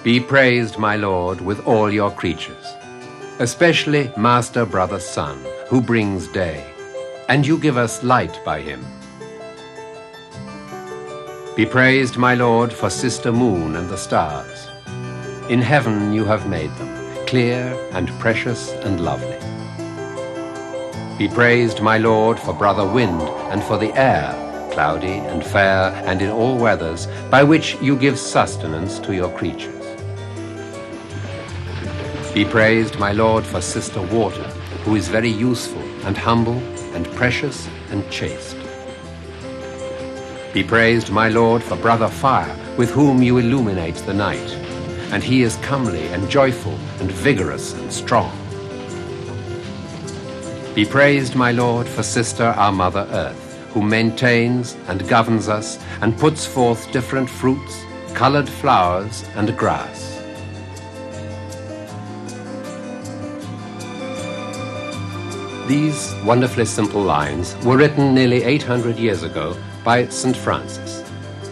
Be praised, my Lord, with all your creatures, especially Master, Brother, Sun, who brings day, and you give us light by him. Be praised, my Lord, for Sister Moon and the stars. In heaven you have made them, clear and precious and lovely. Be praised, my Lord, for Brother Wind and for the air, cloudy and fair and in all weathers, by which you give sustenance to your creatures. Be praised, my Lord, for Sister Water, who is very useful and humble and precious and chaste. Be praised, my Lord, for Brother Fire, with whom you illuminate the night, and he is comely and joyful and vigorous and strong. Be praised, my Lord, for Sister, our Mother Earth, who maintains and governs us and puts forth different fruits, colored flowers, and grass. These wonderfully simple lines were written nearly 800 years ago by St. Francis,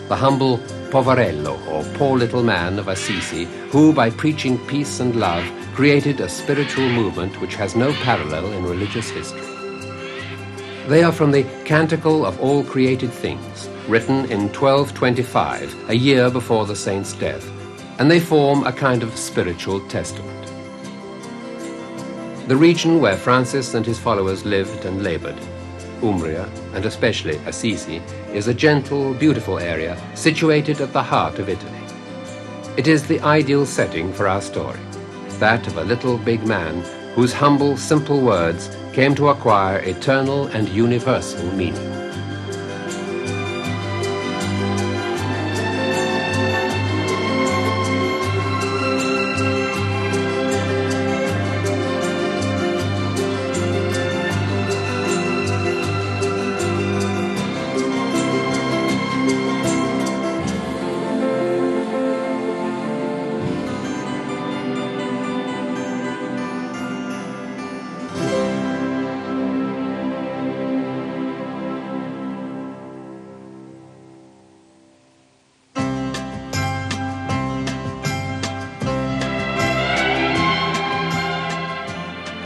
the humble poverello, or poor little man of Assisi, who, by preaching peace and love, created a spiritual movement which has no parallel in religious history. They are from the Canticle of All Created Things, written in 1225, a year before the saint's death, and they form a kind of spiritual testament. The region where Francis and his followers lived and labored, Umbria, and especially Assisi, is a gentle, beautiful area situated at the heart of Italy. It is the ideal setting for our story, that of a little big man whose humble, simple words came to acquire eternal and universal meaning.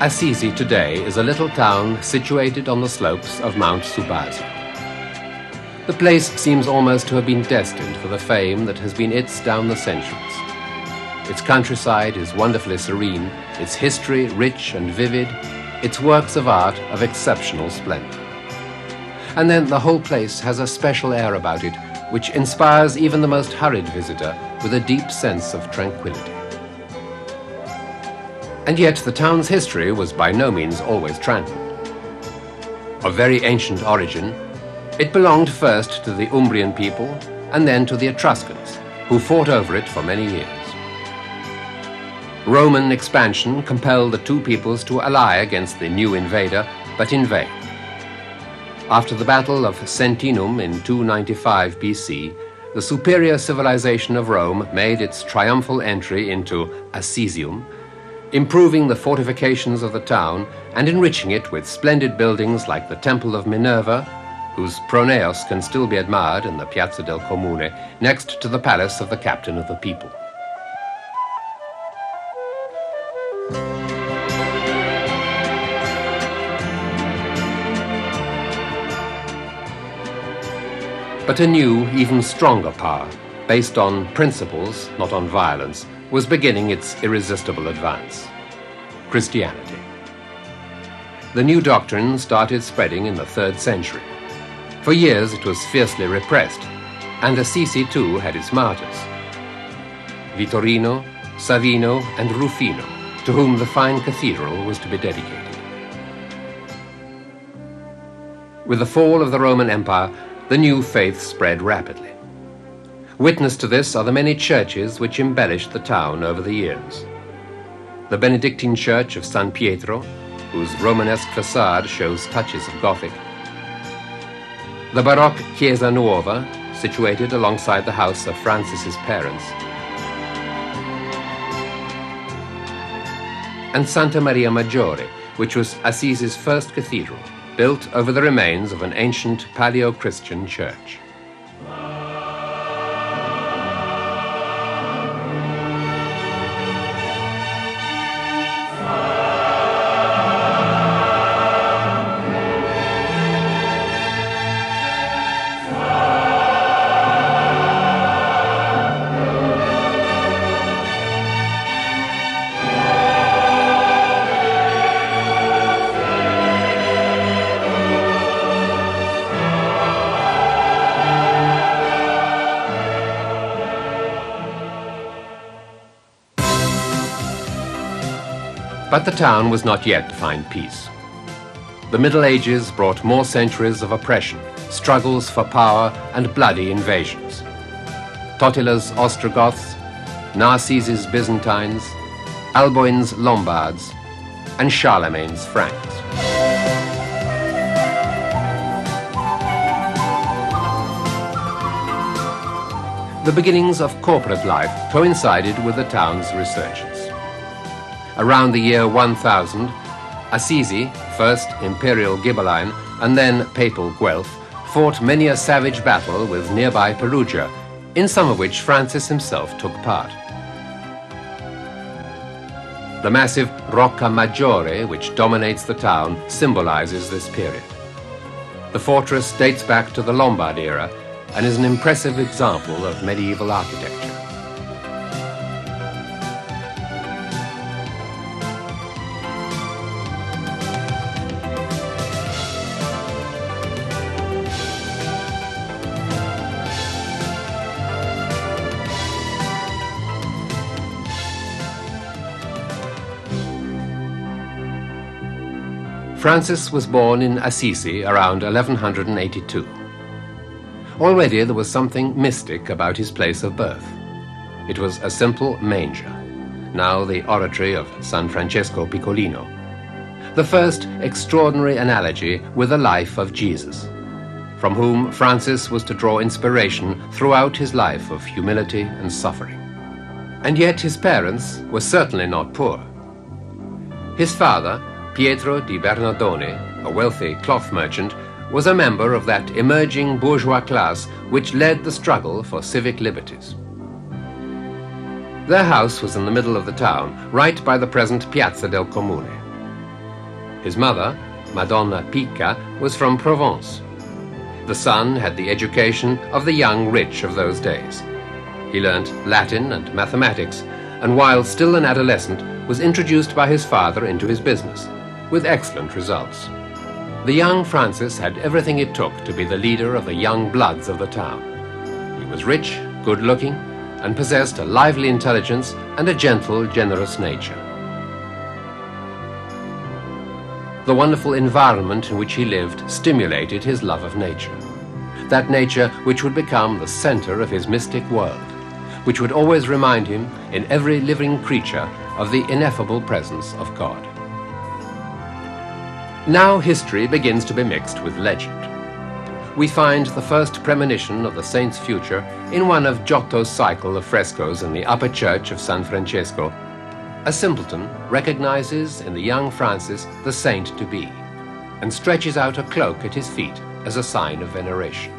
Assisi today is a little town situated on the slopes of Mount Subasio. The place seems almost to have been destined for the fame that has been its down the centuries. Its countryside is wonderfully serene, its history rich and vivid, its works of art of exceptional splendor. And then the whole place has a special air about it which inspires even the most hurried visitor with a deep sense of tranquility. And yet the town's history was by no means always tranquil. Of very ancient origin, it belonged first to the Umbrian people and then to the Etruscans, who fought over it for many years. Roman expansion compelled the two peoples to ally against the new invader, but in vain. After the Battle of Sentinum in 295 BC, the superior civilization of Rome made its triumphal entry into Assisium, improving the fortifications of the town and enriching it with splendid buildings like the Temple of Minerva, whose pronaos can still be admired in the Piazza del Comune, next to the palace of the captain of the people. But a new, even stronger power, based on principles, not on violence, was beginning its irresistible advance: Christianity. The new doctrine started spreading in the 3rd century. For years it was fiercely repressed, and Assisi too had its martyrs: Vittorino, Savino, and Rufino, to whom the fine cathedral was to be dedicated. With the fall of the Roman Empire, the new faith spread rapidly. Witness to this are the many churches which embellished the town over the years. The Benedictine church of San Pietro, whose Romanesque facade shows touches of Gothic. The Baroque Chiesa Nuova, situated alongside the house of Francis's parents. And Santa Maria Maggiore, which was Assisi's first cathedral, built over the remains of an ancient Paleo-Christian church. But the town was not yet to find peace. The Middle Ages brought more centuries of oppression, struggles for power, and bloody invasions. Totila's Ostrogoths, Narcis's Byzantines, Alboin's Lombards, and Charlemagne's Franks. The beginnings of corporate life coincided with the town's resurgence. Around the year 1000, Assisi, first imperial Ghibelline and then papal Guelph, fought many a savage battle with nearby Perugia, in some of which Francis himself took part. The massive Rocca Maggiore, which dominates the town, symbolizes this period. The fortress dates back to the Lombard era and is an impressive example of medieval architecture. Francis was born in Assisi around 1182. Already there was something mystic about his place of birth. It was a simple manger, now the oratory of San Francesco Piccolino, the first extraordinary analogy with the life of Jesus, from whom Francis was to draw inspiration throughout his life of humility and suffering. And yet his parents were certainly not poor. His father, Pietro di Bernardone, a wealthy cloth merchant, was a member of that emerging bourgeois class which led the struggle for civic liberties. Their house was in the middle of the town, right by the present Piazza del Comune. His mother, Madonna Picca, was from Provence. The son had the education of the young rich of those days. He learnt Latin and mathematics, and while still an adolescent, was introduced by his father into his business, with excellent results. The young Francis had everything it took to be the leader of the young bloods of the town. He was rich, good-looking, and possessed a lively intelligence and a gentle, generous nature. The wonderful environment in which he lived stimulated his love of nature, that nature which would become the center of his mystic world, which would always remind him, in every living creature, of the ineffable presence of God. Now history begins to be mixed with legend. We find the first premonition of the saint's future in one of Giotto's cycle of frescoes in the upper church of San Francesco. A simpleton recognizes in the young Francis the saint to be, and stretches out a cloak at his feet as a sign of veneration.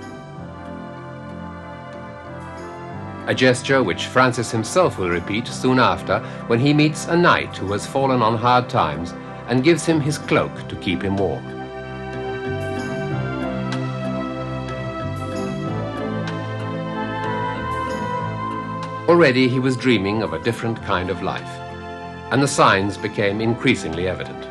A gesture which Francis himself will repeat soon after when he meets a knight who has fallen on hard times and gives him his cloak to keep him warm. Already he was dreaming of a different kind of life, and the signs became increasingly evident.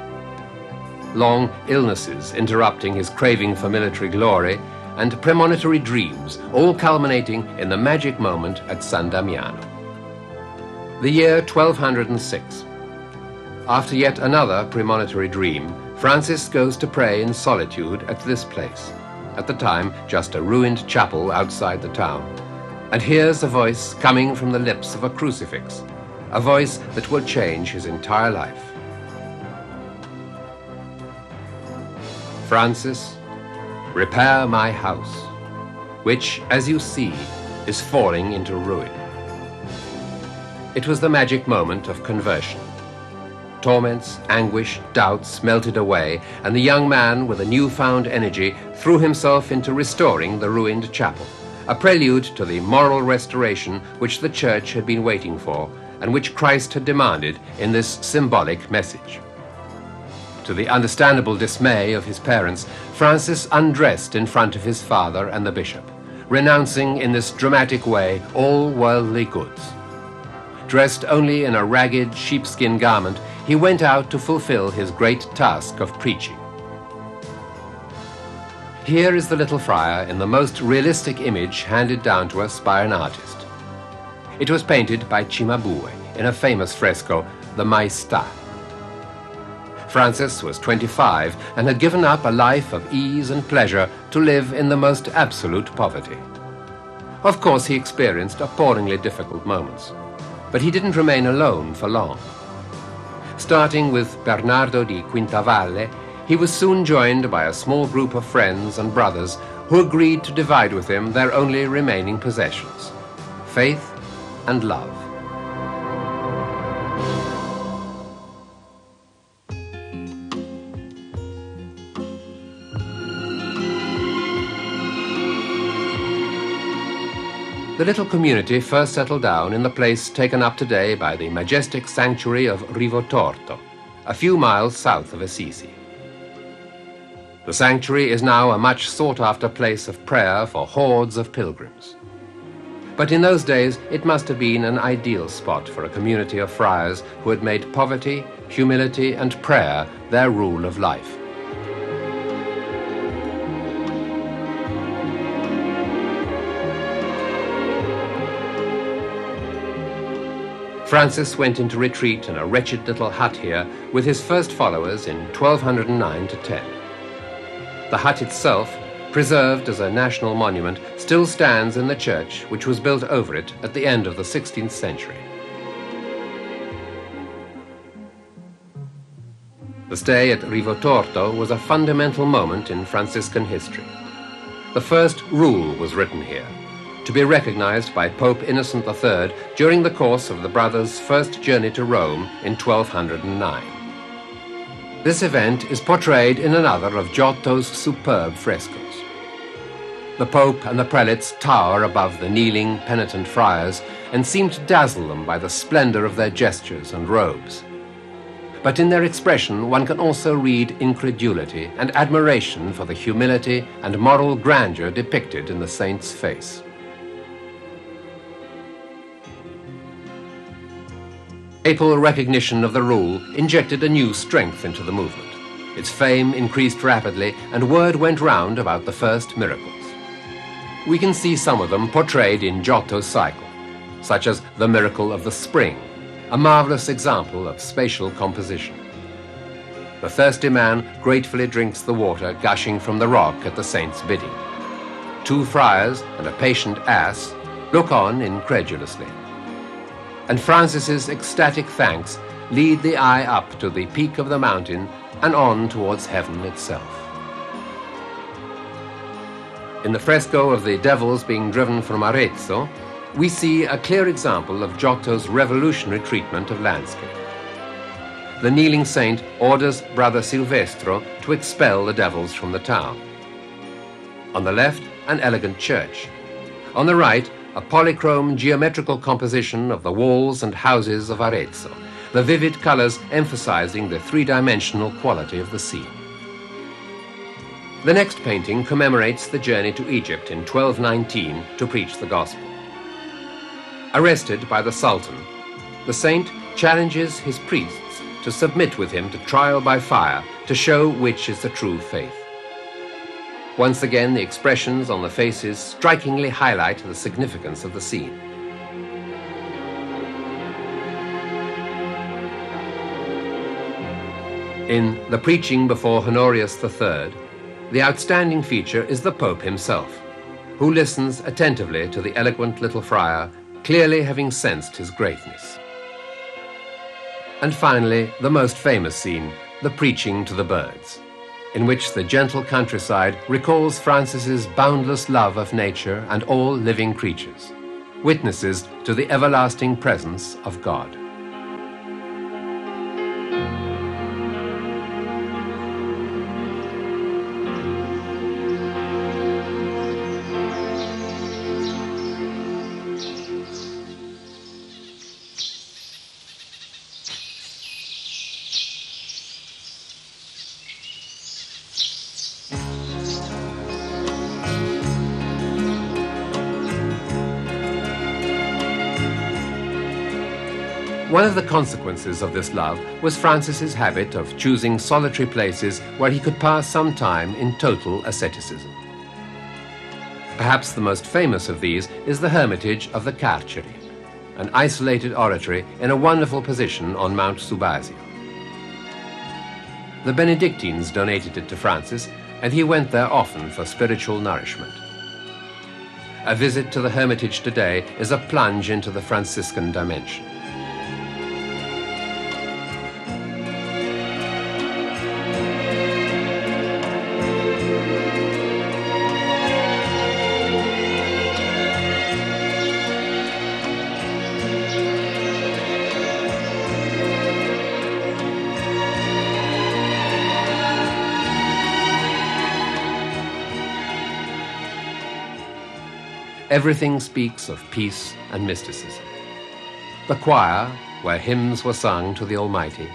Long illnesses interrupting his craving for military glory, and premonitory dreams, all culminating in the magic moment at San Damiano. The year 1206. After yet another premonitory dream, Francis goes to pray in solitude at this place, at the time just a ruined chapel outside the town, and hears a voice coming from the lips of a crucifix, a voice that will change his entire life. Francis, repair my house, which, as you see, is falling into ruin. It was the magic moment of conversion. Torments, anguish, doubts melted away, and the young man, with a newfound energy, threw himself into restoring the ruined chapel, a prelude to the moral restoration which the Church had been waiting for, and which Christ had demanded in this symbolic message. To the understandable dismay of his parents, Francis undressed in front of his father and the bishop, renouncing in this dramatic way all worldly goods. Dressed only in a ragged sheepskin garment, he went out to fulfill his great task of preaching. Here is the little friar in the most realistic image handed down to us by an artist. It was painted by Cimabue in a famous fresco, the Maestà. Francis was 25 and had given up a life of ease and pleasure to live in the most absolute poverty. Of course, he experienced appallingly difficult moments, but he didn't remain alone for long. Starting with Bernardo di Quintavalle, he was soon joined by a small group of friends and brothers who agreed to divide with him their only remaining possessions, faith and love. The little community first settled down in the place taken up today by the majestic sanctuary of Rivotorto, a few miles south of Assisi. The sanctuary is now a much sought-after place of prayer for hordes of pilgrims. But in those days, it must have been an ideal spot for a community of friars who had made poverty, humility, and prayer their rule of life. Francis went into retreat in a wretched little hut here with his first followers in 1209 to 10. The hut itself, preserved as a national monument, still stands in the church which was built over it at the end of the 16th century. The stay at Rivotorto was a fundamental moment in Franciscan history. The first rule was written here, to be recognized by Pope Innocent III during the course of the brothers' first journey to Rome in 1209. This event is portrayed in another of Giotto's superb frescoes. The Pope and the prelates tower above the kneeling, penitent friars and seem to dazzle them by the splendor of their gestures and robes. But in their expression, one can also read incredulity and admiration for the humility and moral grandeur depicted in the saint's face. Papal recognition of the rule injected a new strength into the movement. Its fame increased rapidly, and word went round about the first miracles. We can see some of them portrayed in Giotto's cycle, such as the miracle of the spring, a marvelous example of spatial composition. The thirsty man gratefully drinks the water gushing from the rock at the saint's bidding. Two friars and a patient ass look on incredulously. And Francis's ecstatic thanks lead the eye up to the peak of the mountain and on towards heaven itself. In the fresco of the devils being driven from Arezzo, we see a clear example of Giotto's revolutionary treatment of landscape. The kneeling saint orders Brother Silvestro to expel the devils from the town. On the left, an elegant church. On the right, a polychrome geometrical composition of the walls and houses of Arezzo, the vivid colors emphasizing the three-dimensional quality of the scene. The next painting commemorates the journey to Egypt in 1219 to preach the gospel. Arrested by the Sultan, the saint challenges his priests to submit with him to trial by fire to show which is the true faith. Once again, the expressions on the faces strikingly highlight the significance of the scene. In The Preaching Before Honorius III, the outstanding feature is the Pope himself, who listens attentively to the eloquent little friar, clearly having sensed his greatness. And finally, the most famous scene, the Preaching to the Birds, in which the gentle countryside recalls Francis's boundless love of nature and all living creatures, witnesses to the everlasting presence of God. One of the consequences of this love was Francis's habit of choosing solitary places where he could pass some time in total asceticism. Perhaps the most famous of these is the hermitage of the Carceri, an isolated oratory in a wonderful position on Mount Subasio. The Benedictines donated it to Francis, and he went there often for spiritual nourishment. A visit to the hermitage today is a plunge into the Franciscan dimension. Everything speaks of peace and mysticism. The choir, where hymns were sung to the Almighty.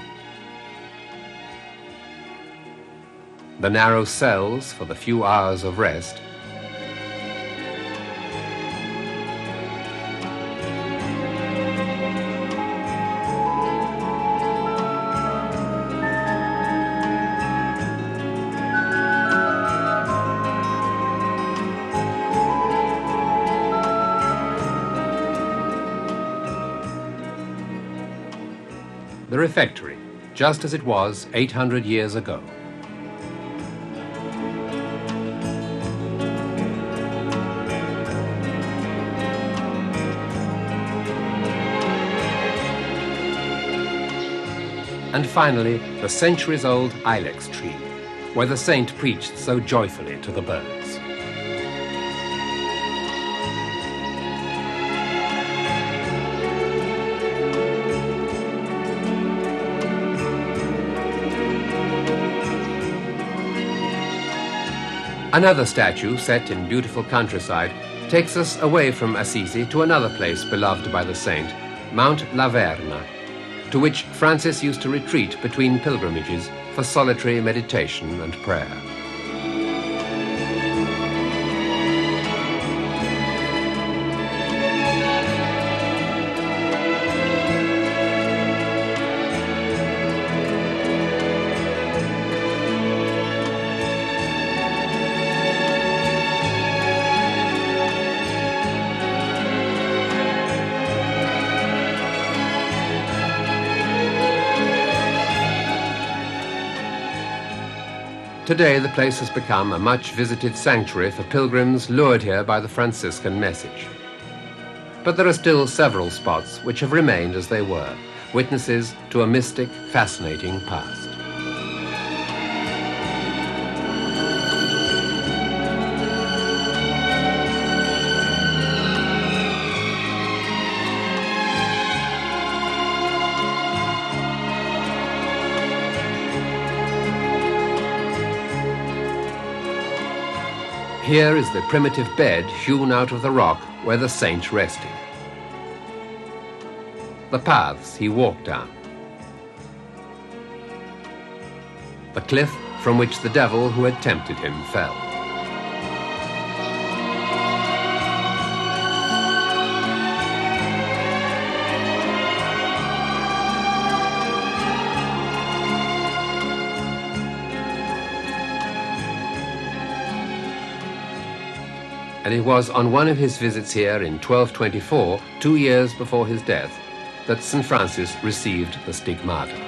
The narrow cells for the few hours of rest. The refectory, just as it was 800 years ago. And finally, the centuries-old ilex tree, where the saint preached so joyfully to the birds. Another statue, set in beautiful countryside, takes us away from Assisi to another place beloved by the saint, Mount La Verna, to which Francis used to retreat between pilgrimages for solitary meditation and prayer. Today, the place has become a much-visited sanctuary for pilgrims lured here by the Franciscan message. But there are still several spots which have remained as they were, witnesses to a mystic, fascinating past. Here is the primitive bed hewn out of the rock where the saint rested. The paths he walked down. The cliff from which the devil who had tempted him fell. And it was on one of his visits here in 1224, 2 years before his death, that St. Francis received the stigmata.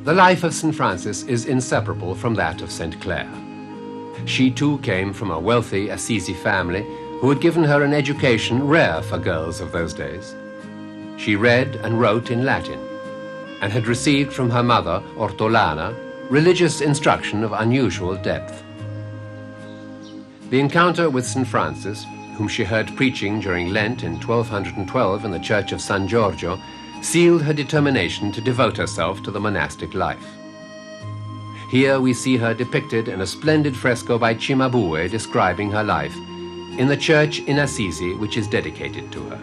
The life of St. Francis is inseparable from that of St. Clare. She too came from a wealthy Assisi family who had given her an education rare for girls of those days. She read and wrote in Latin and had received from her mother, Ortolana, religious instruction of unusual depth. The encounter with St. Francis, whom she heard preaching during Lent in 1212 in the church of San Giorgio, sealed her determination to devote herself to the monastic life. Here we see her depicted in a splendid fresco by Cimabue describing her life, in the church in Assisi which is dedicated to her.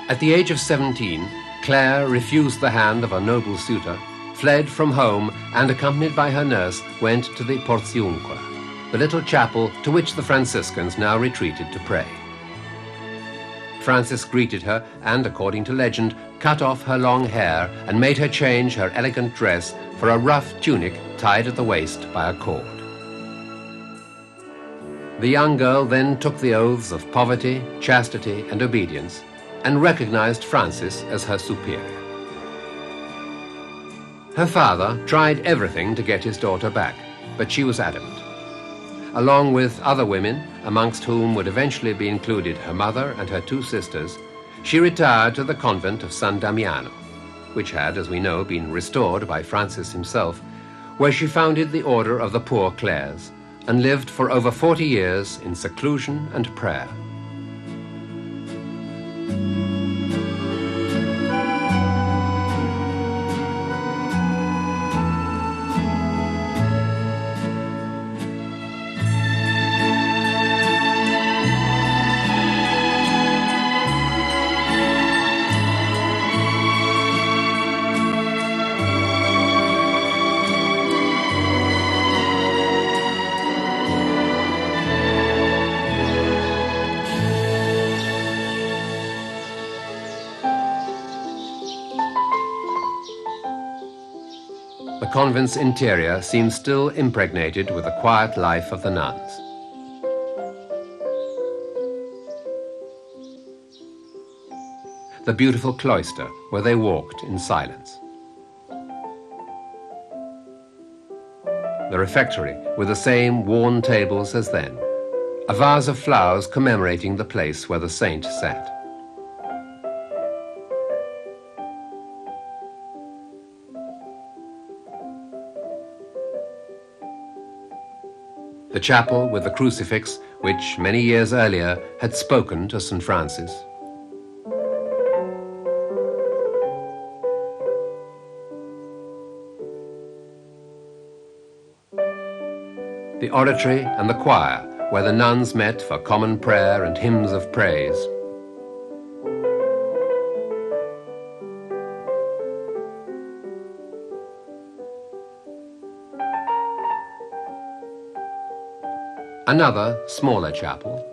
At the age of 17, Clare refused the hand of a noble suitor, fled from home, and accompanied by her nurse, went to the Porziuncola, the little chapel to which the Franciscans now retreated to pray. Francis greeted her and, according to legend, cut off her long hair and made her change her elegant dress for a rough tunic tied at the waist by a cord. The young girl then took the oaths of poverty, chastity, and obedience, and recognized Francis as her superior. Her father tried everything to get his daughter back, but she was adamant. Along with other women, amongst whom would eventually be included her mother and her two sisters, she retired to the convent of San Damiano, which had, as we know, been restored by Francis himself, where she founded the Order of the Poor Clares and lived for over 40 years in seclusion and prayer. The convent's interior seems still impregnated with the quiet life of the nuns. The beautiful cloister where they walked in silence. The refectory with the same worn tables as then. A vase of flowers commemorating the place where the saint sat. The chapel with the crucifix, which many years earlier had spoken to St. Francis. The oratory and the choir, where the nuns met for common prayer and hymns of praise. Another, smaller chapel.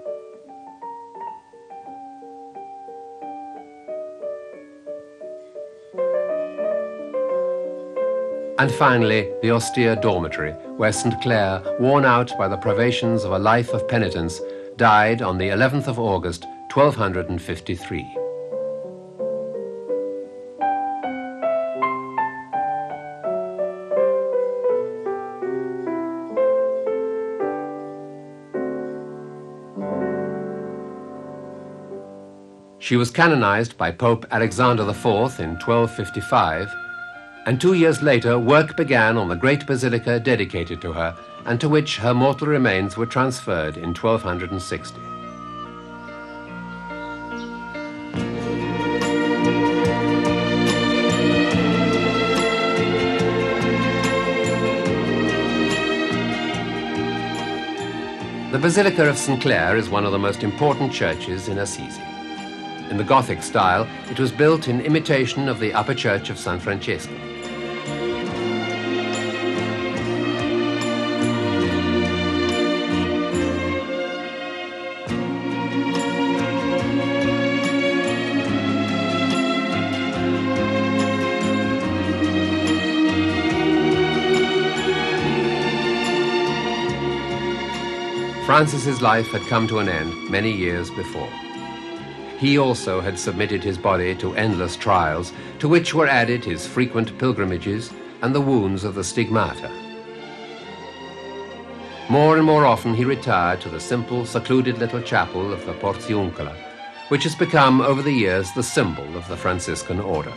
And finally, the austere dormitory, where St. Clare, worn out by the privations of a life of penitence, died on the 11th of August, 1253. She was canonized by Pope Alexander IV in 1255, and 2 years later work began on the great basilica dedicated to her and to which her mortal remains were transferred in 1260. The Basilica of St. Clare is one of the most important churches in Assisi. In the Gothic style, it was built in imitation of the upper church of San Francesco. Francis's life had come to an end many years before. He also had submitted his body to endless trials, to which were added his frequent pilgrimages and the wounds of the stigmata. More and more often he retired to the simple, secluded little chapel of the Porziuncola, which has become over the years the symbol of the Franciscan order.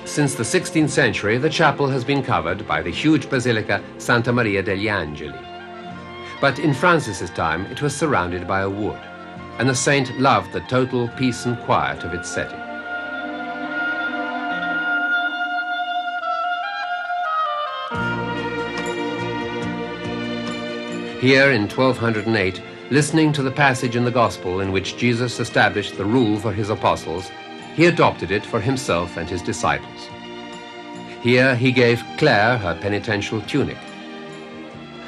Since the 16th century, the chapel has been covered by the huge basilica Santa Maria degli Angeli. But in Francis's time, it was surrounded by a wood, and the saint loved the total peace and quiet of its setting. Here in 1208, listening to the passage in the Gospel in which Jesus established the rule for his apostles, he adopted it for himself and his disciples. Here he gave Claire her penitential tunic.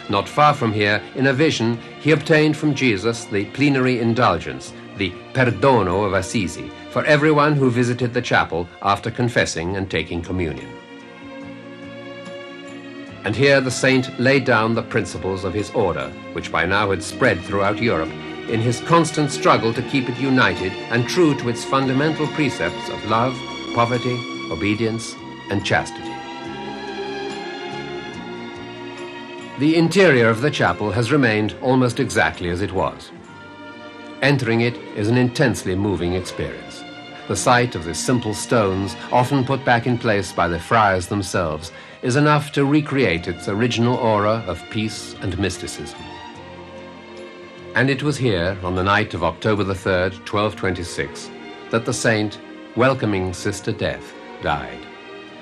Not far from here, in a vision, he obtained from Jesus the plenary indulgence, the perdono of Assisi, for everyone who visited the chapel after confessing and taking communion. And here the saint laid down the principles of his order, which by now had spread throughout Europe, in his constant struggle to keep it united and true to its fundamental precepts of love, poverty, obedience, and chastity. The interior of the chapel has remained almost exactly as it was. Entering it is an intensely moving experience. The sight of the simple stones, often put back in place by the friars themselves, is enough to recreate its original aura of peace and mysticism. And it was here, on the night of October the 3rd, 1226, that the saint, welcoming Sister Death, died,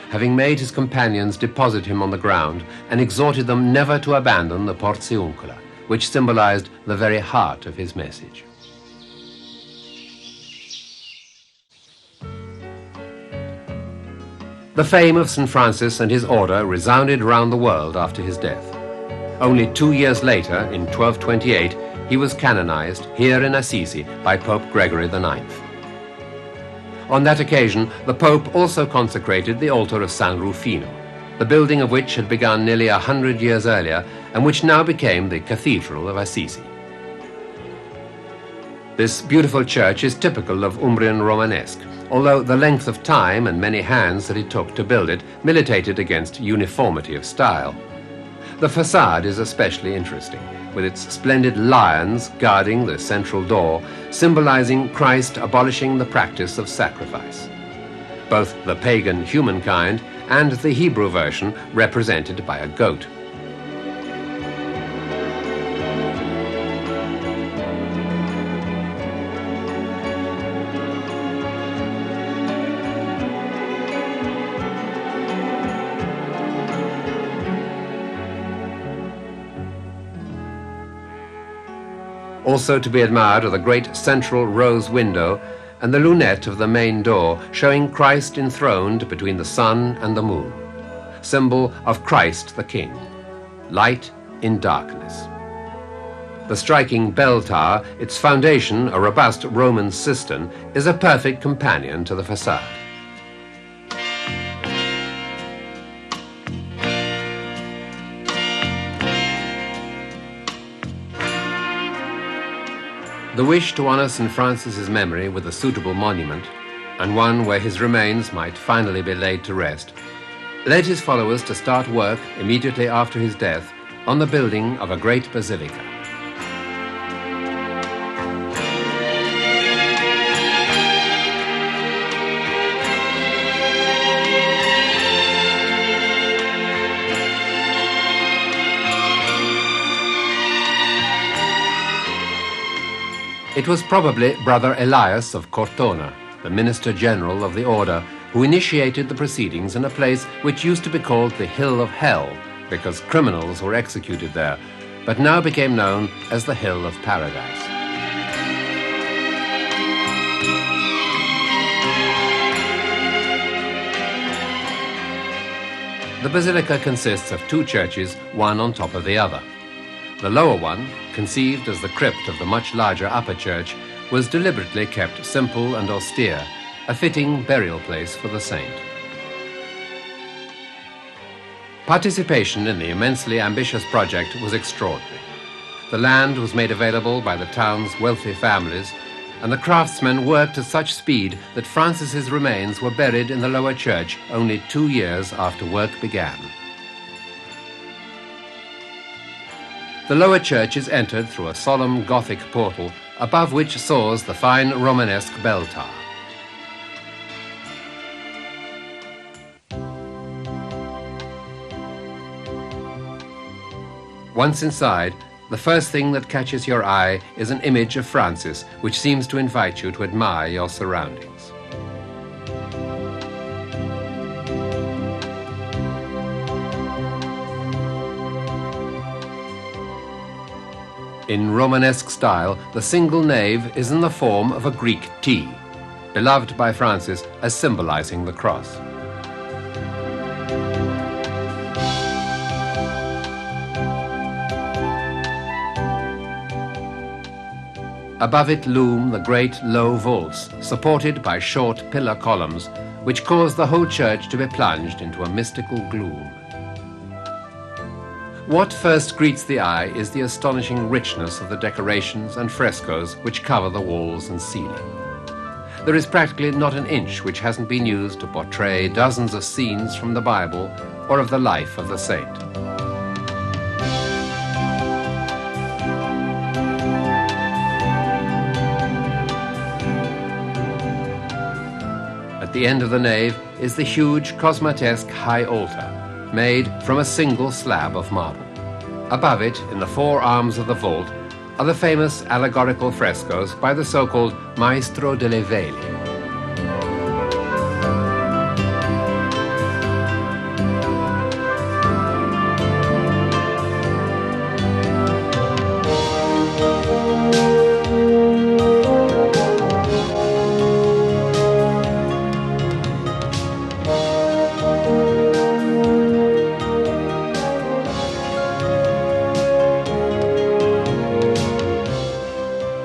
having made his companions deposit him on the ground and exhorted them never to abandon the portiuncula, which symbolized the very heart of his message. The fame of St. Francis and his order resounded round the world after his death. Only 2 years later, in 1228, he was canonized here in Assisi by Pope Gregory IX. On that occasion, the Pope also consecrated the altar of San Rufino, the building of which had begun nearly 100 years earlier and which now became the Cathedral of Assisi. This beautiful church is typical of Umbrian Romanesque, although the length of time and many hands that it took to build it militated against uniformity of style. The facade is especially interesting, with its splendid lions guarding the central door, symbolizing Christ abolishing the practice of sacrifice. Both the pagan humankind and the Hebrew version represented by a goat. Also to be admired are the great central rose window and the lunette of the main door, showing Christ enthroned between the sun and the moon, symbol of Christ the King, light in darkness. The striking bell tower, its foundation a robust Roman cistern, is a perfect companion to the facade. The wish to honor St. Francis's memory with a suitable monument, and one where his remains might finally be laid to rest, led his followers to start work immediately after his death on the building of a great basilica. It was probably Brother Elias of Cortona, the Minister General of the Order, who initiated the proceedings in a place which used to be called the Hill of Hell, because criminals were executed there, but now became known as the Hill of Paradise. The basilica consists of two churches, one on top of the other. The lower one, conceived as the crypt of the much larger upper church, was deliberately kept simple and austere, a fitting burial place for the saint. Participation in the immensely ambitious project was extraordinary. The land was made available by the town's wealthy families, and the craftsmen worked at such speed that Francis's remains were buried in the lower church only 2 years after work began. The lower church is entered through a solemn Gothic portal, above which soars the fine Romanesque bell tower. Once inside, the first thing that catches your eye is an image of Francis, which seems to invite you to admire your surroundings. In Romanesque style, the single nave is in the form of a Greek T, beloved by Francis as symbolizing the cross. Above it loom the great low vaults, supported by short pillar columns, which cause the whole church to be plunged into a mystical gloom. What first greets the eye is the astonishing richness of the decorations and frescoes which cover the walls and ceiling. There is practically not an inch which hasn't been used to portray dozens of scenes from the Bible or of the life of the saint. At the end of the nave is the huge cosmatesque high altar, made from a single slab of marble. Above it, in the four arms of the vault, are the famous allegorical frescoes by the so-called Maestro delle Vele.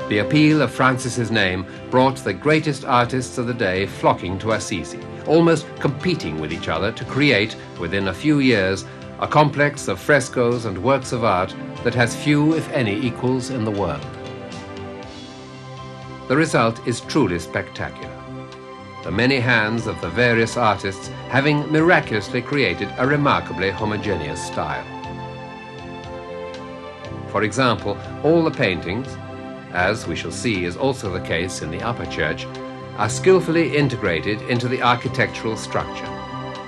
The appeal of Francis's name brought the greatest artists of the day flocking to Assisi, almost competing with each other to create, within a few years, a complex of frescoes and works of art that has few, if any, equals in the world. The result is truly spectacular. The many hands of the various artists having miraculously created a remarkably homogeneous style. For example, all the paintings, as we shall see is also the case in the upper church, are skillfully integrated into the architectural structure,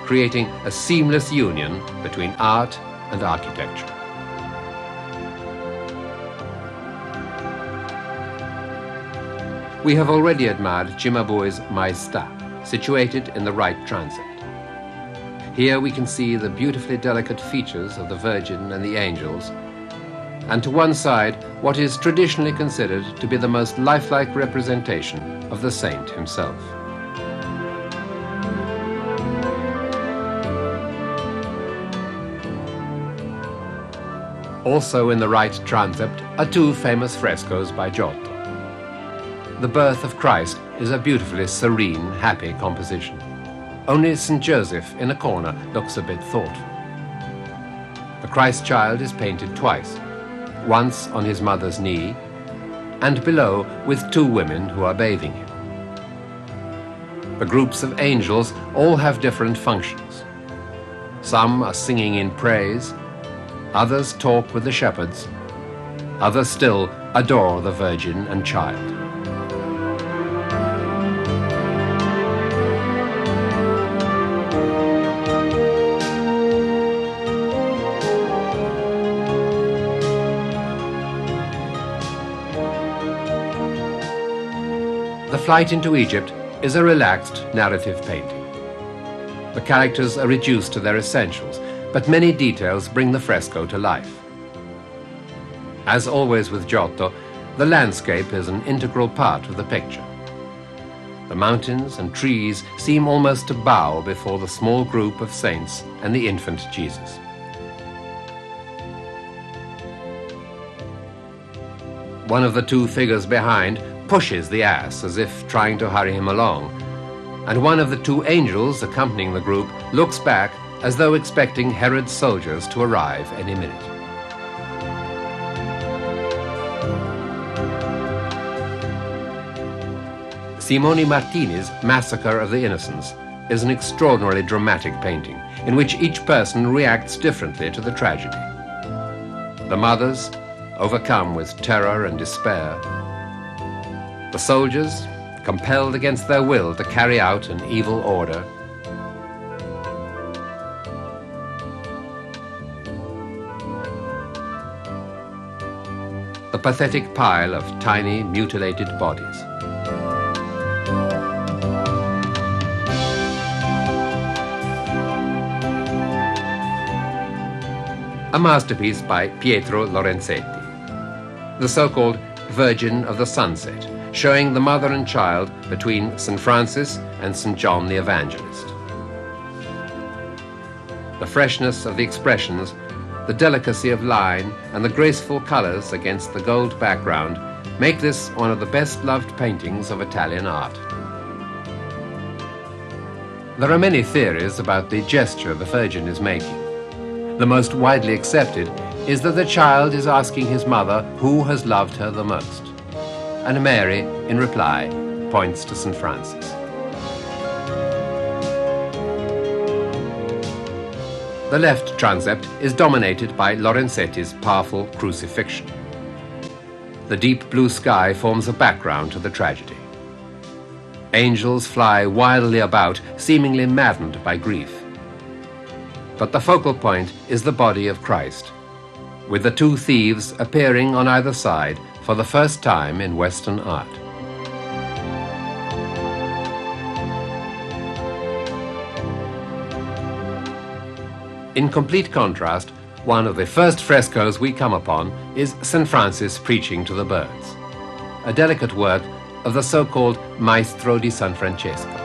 creating a seamless union between art and architecture. We have already admired Cimabue's Maestà, situated in the right transept. Here we can see the beautifully delicate features of the Virgin and the angels, and to one side what is traditionally considered to be the most lifelike representation of the saint himself. Also in the right transept are two famous frescoes by Giotto. The Birth of Christ is a beautifully serene, happy composition. Only St. Joseph in a corner looks a bit thoughtful. The Christ child is painted twice, once on his mother's knee, and below with two women who are bathing him. The groups of angels all have different functions. Some are singing in praise, others talk with the shepherds, others still adore the Virgin and Child. The Flight into Egypt is a relaxed narrative painting. The characters are reduced to their essentials, but many details bring the fresco to life. As always with Giotto, the landscape is an integral part of the picture. The mountains and trees seem almost to bow before the small group of saints and the infant Jesus. One of the two figures behind pushes the ass as if trying to hurry him along, and one of the two angels accompanying the group looks back as though expecting Herod's soldiers to arrive any minute. Simone Martini's Massacre of the Innocents is an extraordinarily dramatic painting in which each person reacts differently to the tragedy. The mothers, overcome with terror and despair. The soldiers, compelled against their will to carry out an evil order. The pathetic pile of tiny, mutilated bodies. A masterpiece by Pietro Lorenzetti. the so-called Virgin of the Sunset, showing the mother and child between St. Francis and St. John the Evangelist. The freshness of the expressions, the delicacy of line, and the graceful colors against the gold background make this one of the best-loved paintings of Italian art. There are many theories about the gesture the Virgin is making. The most widely accepted is that the child is asking his mother who has loved her the most, and Mary, in reply, points to St. Francis. The left transept is dominated by Lorenzetti's powerful crucifixion. The deep blue sky forms a background to the tragedy. Angels fly wildly about, seemingly maddened by grief. But the focal point is the body of Christ, with the two thieves appearing on either side for the first time in Western art. In complete contrast, one of the first frescoes we come upon is St. Francis preaching to the birds, a delicate work of the so-called Maestro di San Francesco.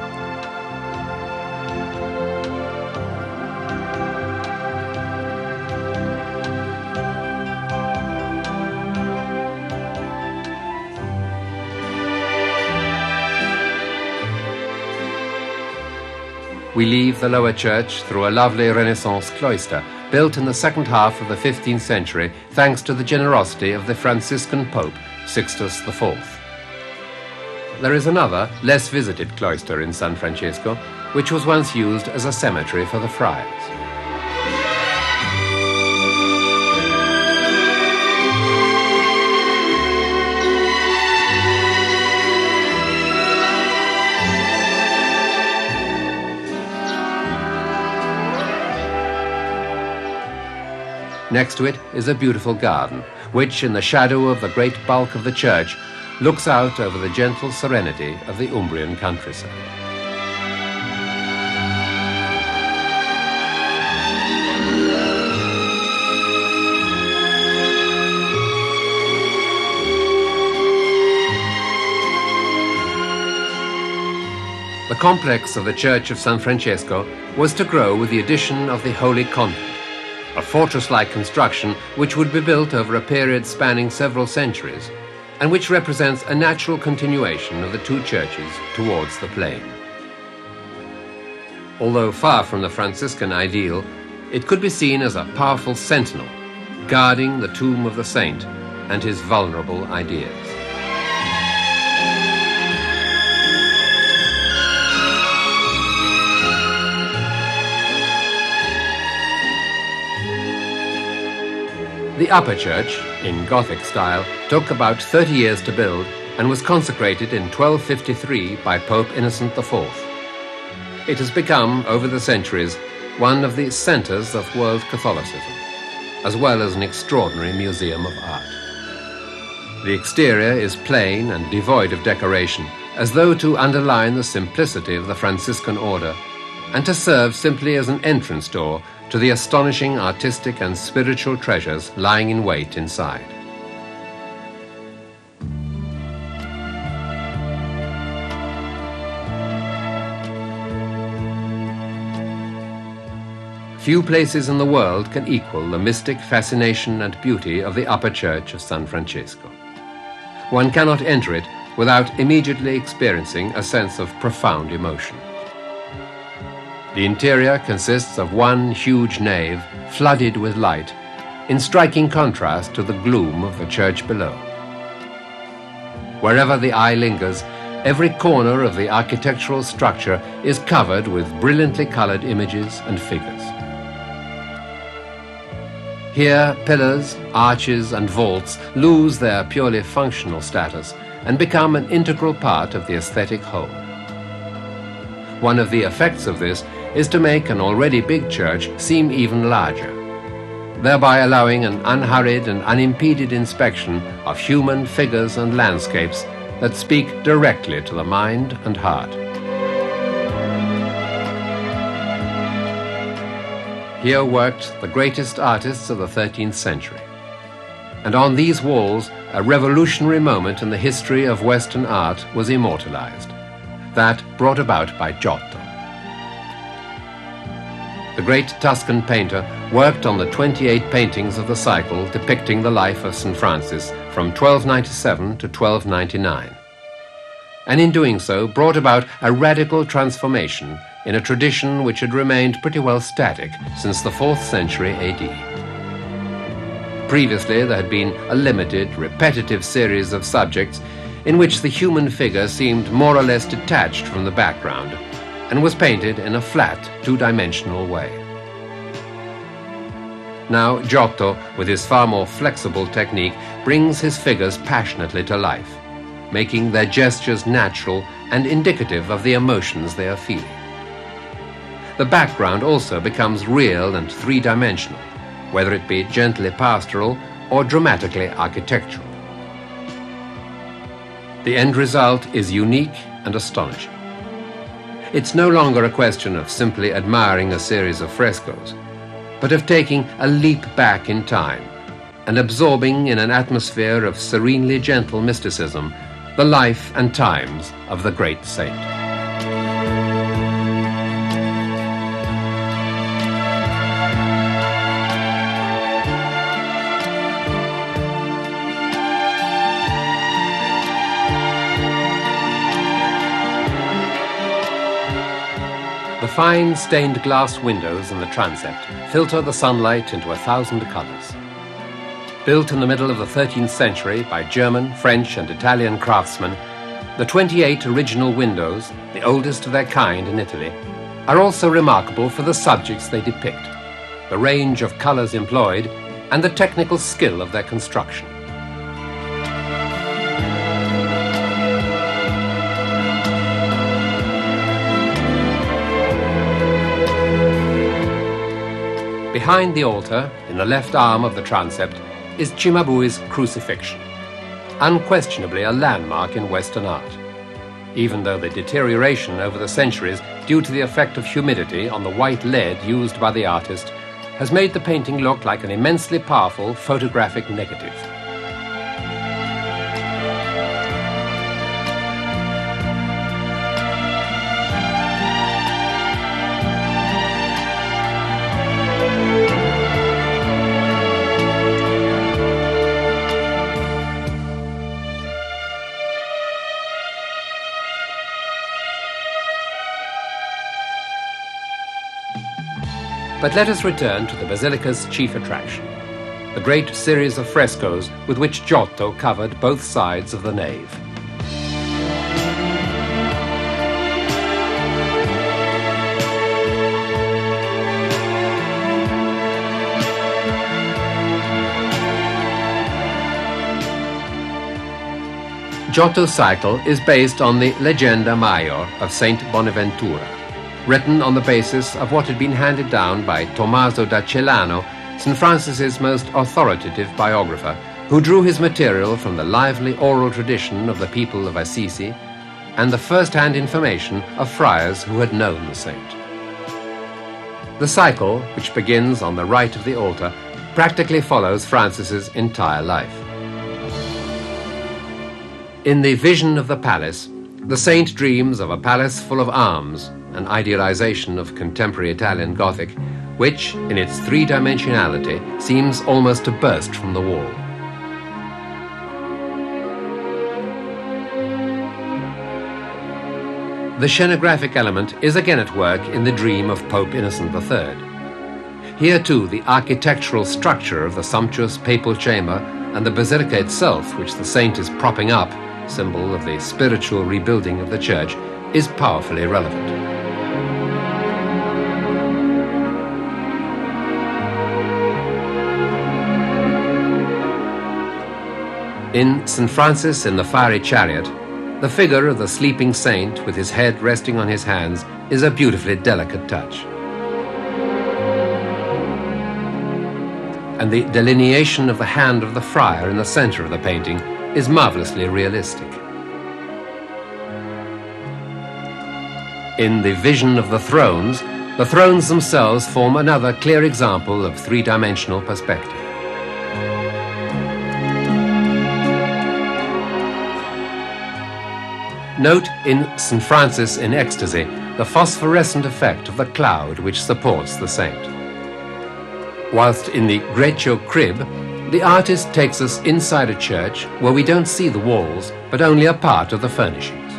We leave the lower church through a lovely Renaissance cloister built in the second half of the 15th century thanks to the generosity of the Franciscan Pope, Sixtus IV. There is another, less visited cloister in San Francesco, which was once used as a cemetery for the friars. Next to it is a beautiful garden, which, in the shadow of the great bulk of the church, looks out over the gentle serenity of the Umbrian countryside. The complex of the Church of San Francesco was to grow with the addition of the Holy Convent, a fortress-like construction which would be built over a period spanning several centuries, and which represents a natural continuation of the two churches towards the plain. Although far from the Franciscan ideal, it could be seen as a powerful sentinel, guarding the tomb of the saint and his vulnerable ideas. The upper church, in Gothic style, took about 30 years to build and was consecrated in 1253 by Pope Innocent IV. It has become, over the centuries, one of the centers of world Catholicism, as well as an extraordinary museum of art. The exterior is plain and devoid of decoration, as though to underline the simplicity of the Franciscan order and to serve simply as an entrance door to the astonishing artistic and spiritual treasures lying in wait inside. Few places in the world can equal the mystic fascination and beauty of the upper church of San Francesco. One cannot enter it without immediately experiencing a sense of profound emotion. The interior consists of one huge nave flooded with light, in striking contrast to the gloom of the church below. Wherever the eye lingers, every corner of the architectural structure is covered with brilliantly colored images and figures. Here, pillars, arches, and vaults lose their purely functional status and become an integral part of the aesthetic whole. One of the effects of this is to make an already big church seem even larger, thereby allowing an unhurried and unimpeded inspection of human figures and landscapes that speak directly to the mind and heart. Here worked the greatest artists of the 13th century, and on these walls a revolutionary moment in the history of Western art was immortalized, that brought about by Giotto. The great Tuscan painter worked on the 28 paintings of the cycle depicting the life of St. Francis from 1297 to 1299, and in doing so brought about a radical transformation in a tradition which had remained pretty well static since the 4th century AD. Previously, there had been a limited, repetitive series of subjects in which the human figure seemed more or less detached from the background and was painted in a flat, two-dimensional way. Now, Giotto, with his far more flexible technique, brings his figures passionately to life, making their gestures natural and indicative of the emotions they are feeling. The background also becomes real and three-dimensional, whether it be gently pastoral or dramatically architectural. The end result is unique and astonishing. It's no longer a question of simply admiring a series of frescoes, but of taking a leap back in time and absorbing in an atmosphere of serenely gentle mysticism the life and times of the great saint. The fine stained glass windows in the transept filter the sunlight into 1,000 colors. Built in the middle of the 13th century by German, French, and Italian craftsmen, the 28 original windows, the oldest of their kind in Italy, are also remarkable for the subjects they depict, the range of colors employed, and the technical skill of their construction. Behind the altar, in the left arm of the transept, is Cimabue's Crucifixion, unquestionably a landmark in Western art, even though the deterioration over the centuries due to the effect of humidity on the white lead used by the artist has made the painting look like an immensely powerful photographic negative. But let us return to the basilica's chief attraction, the great series of frescoes with which Giotto covered both sides of the nave. Giotto's cycle is based on the Legenda Maior of Saint Bonaventura, written on the basis of what had been handed down by Tommaso da Celano, St. Francis's most authoritative biographer, who drew his material from the lively oral tradition of the people of Assisi and the first-hand information of friars who had known the saint. The cycle, which begins on the right of the altar, practically follows Francis's entire life. In the Vision of the Palace, the saint dreams of a palace full of arms, an idealization of contemporary Italian Gothic, which, in its three-dimensionality, seems almost to burst from the wall. The scenographic element is again at work in the dream of Pope Innocent III. Here too the architectural structure of the sumptuous papal chamber and the basilica itself, which the saint is propping up, symbol of the spiritual rebuilding of the church, is powerfully relevant. In St. Francis in the Fiery Chariot, the figure of the sleeping saint with his head resting on his hands is a beautifully delicate touch. And the delineation of the hand of the friar in the center of the painting is marvelously realistic. In the Vision of the thrones themselves form another clear example of three-dimensional perspective. Note in St. Francis in Ecstasy the phosphorescent effect of the cloud which supports the saint. Whilst in the Greccio crib, the artist takes us inside a church where we don't see the walls, but only a part of the furnishings.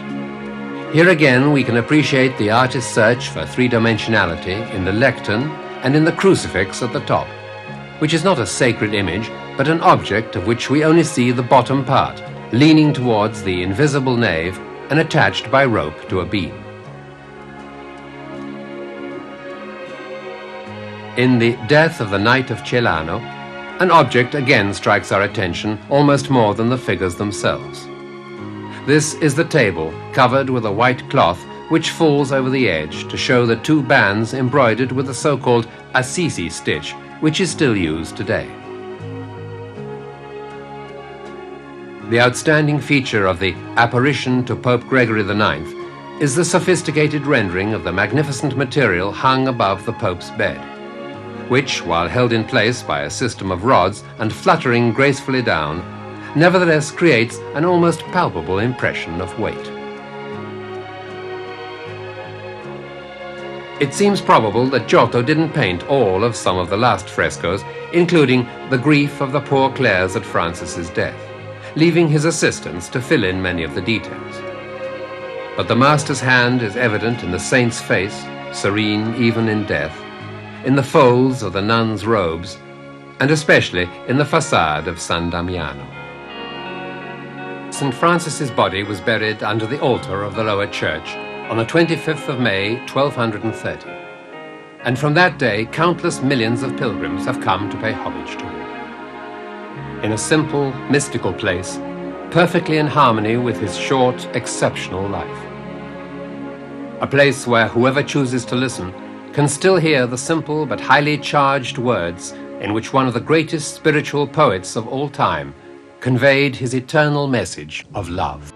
Here again we can appreciate the artist's search for three-dimensionality in the lectern and in the crucifix at the top, which is not a sacred image, but an object of which we only see the bottom part, leaning towards the invisible nave and attached by rope to a beam. In the Death of the Knight of Celano, an object again strikes our attention almost more than the figures themselves. This is the table, covered with a white cloth, which falls over the edge to show the two bands embroidered with the so-called Assisi stitch, which is still used today. The outstanding feature of the apparition to Pope Gregory IX is the sophisticated rendering of the magnificent material hung above the Pope's bed, which, while held in place by a system of rods and fluttering gracefully down, nevertheless creates an almost palpable impression of weight. It seems probable that Giotto didn't paint all of some of the last frescoes, including the grief of the poor Clares at Francis's death, leaving his assistants to fill in many of the details. But the master's hand is evident in the saint's face, serene even in death, in the folds of the nuns' robes, and especially in the facade of San Damiano. St. Francis's body was buried under the altar of the lower church on the 25th of May, 1230. And from that day, countless millions of pilgrims have come to pay homage to him. In a simple, mystical place, perfectly in harmony with his short, exceptional life. A place where whoever chooses to listen can still hear the simple but highly charged words in which one of the greatest spiritual poets of all time conveyed his eternal message of love.